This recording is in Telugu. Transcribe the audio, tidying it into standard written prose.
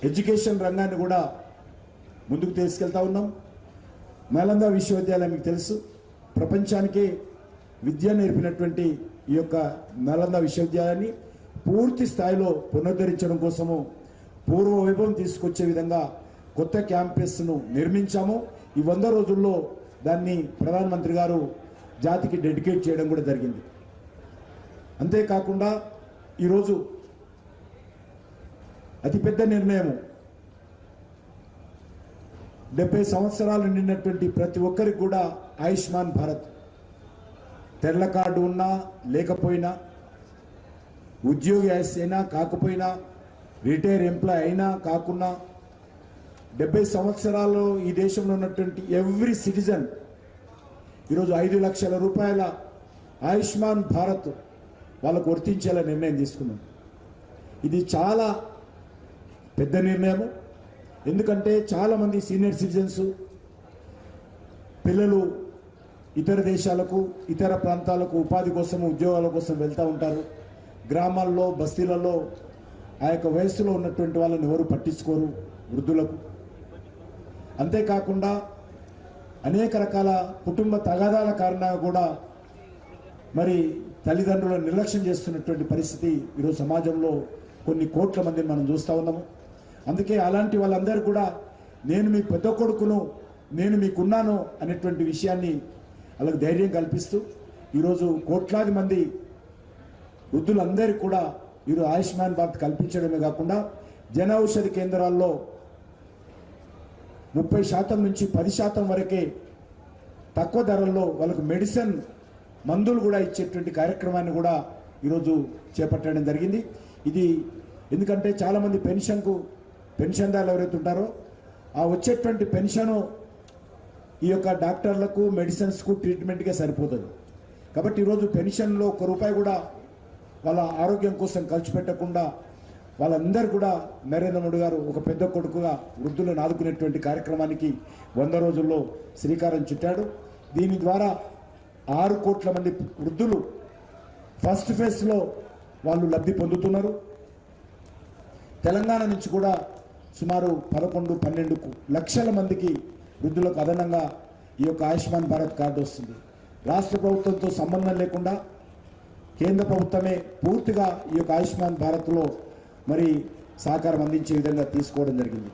ఎడ్యుకేషన్ రంగాన్ని కూడా ముందుకు తీసుకెళ్తా ఉన్నాం. నలంద విశ్వవిద్యాలయం మీకు తెలుసు, ప్రపంచానికే విద్య నేర్పినటువంటి ఈ యొక్క నలంద విశ్వవిద్యాలయాన్ని పూర్తి స్థాయిలో పునరుద్ధరించడం కోసము పూర్వ వైభవం తీసుకొచ్చే విధంగా కొత్త క్యాంపస్ను నిర్మించాము. ఈ 100 రోజుల్లో దాన్ని ప్రధానమంత్రి గారు జాతికి డెడికేట్ చేయడం కూడా జరిగింది. అంతేకాకుండా ఈరోజు అతిపెద్ద నిర్ణయం, 70 సంవత్సరాలు నిండినటువంటి ప్రతి ఒక్కరికి కూడా ఆయుష్మాన్ భారత్, తెల్ల కార్డు ఉన్నా లేకపోయినా, ఉద్యోగి అయినా కాకపోయినా, రిటైర్ ఎంప్లాయ్ అయినా కాకున్నా, 70 సంవత్సరాలు ఈ దేశంలో ఉన్నటువంటి ఎవ్రీ సిటిజన్ ఈరోజు 5 లక్షల రూపాయల ఆయుష్మాన్ భారత్ వాళ్ళకు వర్తించేలా నిర్ణయం తీసుకున్నాం. ఇది చాలా పెద్ద నిర్ణయం. ఎందుకంటే చాలామంది సీనియర్ సిటిజన్స్ పిల్లలు ఇతర దేశాలకు, ఇతర ప్రాంతాలకు ఉపాధి కోసం, ఉద్యోగాల కోసం వెళ్తూ ఉంటారు. గ్రామాల్లో, బస్తీలలో ఆ యొక్క వయస్సులో ఉన్నటువంటి వాళ్ళని ఎవరు పట్టించుకోరు, వృద్ధులకు. అంతేకాకుండా అనేక రకాల కుటుంబ తగాదాల కారణంగా కూడా మరి తల్లిదండ్రులను నిర్లక్ష్యం చేస్తున్నటువంటి పరిస్థితి ఈరోజు సమాజంలో కొన్ని కోట్ల మందిని మనం చూస్తూ ఉన్నాము. అందుకే అలాంటి వాళ్ళందరూ కూడా నేను మీ పెద్ద కొడుకును, నేను మీకున్నాను అనేటువంటి విషయాన్ని వాళ్ళకి ధైర్యం కల్పిస్తూ ఈరోజు కోట్లాది మంది వృద్ధులందరికీ కూడా ఈరోజు ఆయుష్మాన్ భారత్ కల్పించడమే కాకుండా జన ఔషధి కేంద్రాల్లో 30% నుంచి 10% వరకే తక్కువ ధరల్లో వాళ్ళకు మెడిసిన్, మందులు కూడా ఇచ్చేటువంటి కార్యక్రమాన్ని కూడా ఈరోజు చేపట్టడం జరిగింది. ఇది ఎందుకంటే చాలామంది పెన్షన్దారులు ఎవరైతే ఉంటారో ఆ వచ్చేటువంటి పెన్షను ఈ యొక్క డాక్టర్లకు, మెడిసిన్స్కు, ట్రీట్మెంట్కే సరిపోతుంది. కాబట్టి ఈరోజు పెన్షన్లో ₹1 కూడా వాళ్ళ ఆరోగ్యం కోసం ఖర్చు పెట్టకుండా వాళ్ళందరూ కూడా నరేంద్ర మోడీ గారు ఒక పెద్ద కొడుకుగా వృద్ధులను ఆదుకునేటువంటి కార్యక్రమానికి 100 రోజుల్లో శ్రీకారం చుట్టాడు. దీని ద్వారా 6 కోట్ల మంది వృద్ధులు ఫస్ట్ ఫేజ్లో వాళ్ళు లబ్ధి పొందుతున్నారు. తెలంగాణ నుంచి కూడా సుమారు 11-12 లక్షల మందికి వృద్ధులకు అదనంగా ఈ యొక్క ఆయుష్మాన్ భారత్ కార్డు వస్తుంది. రాష్ట్ర ప్రభుత్వంతో సంబంధం లేకుండా కేంద్ర ప్రభుత్వమే పూర్తిగా ఈ యొక్క ఆయుష్మాన్ భారత్లో మరి సహకారం అందించే విధంగా తీసుకోవడం జరిగింది.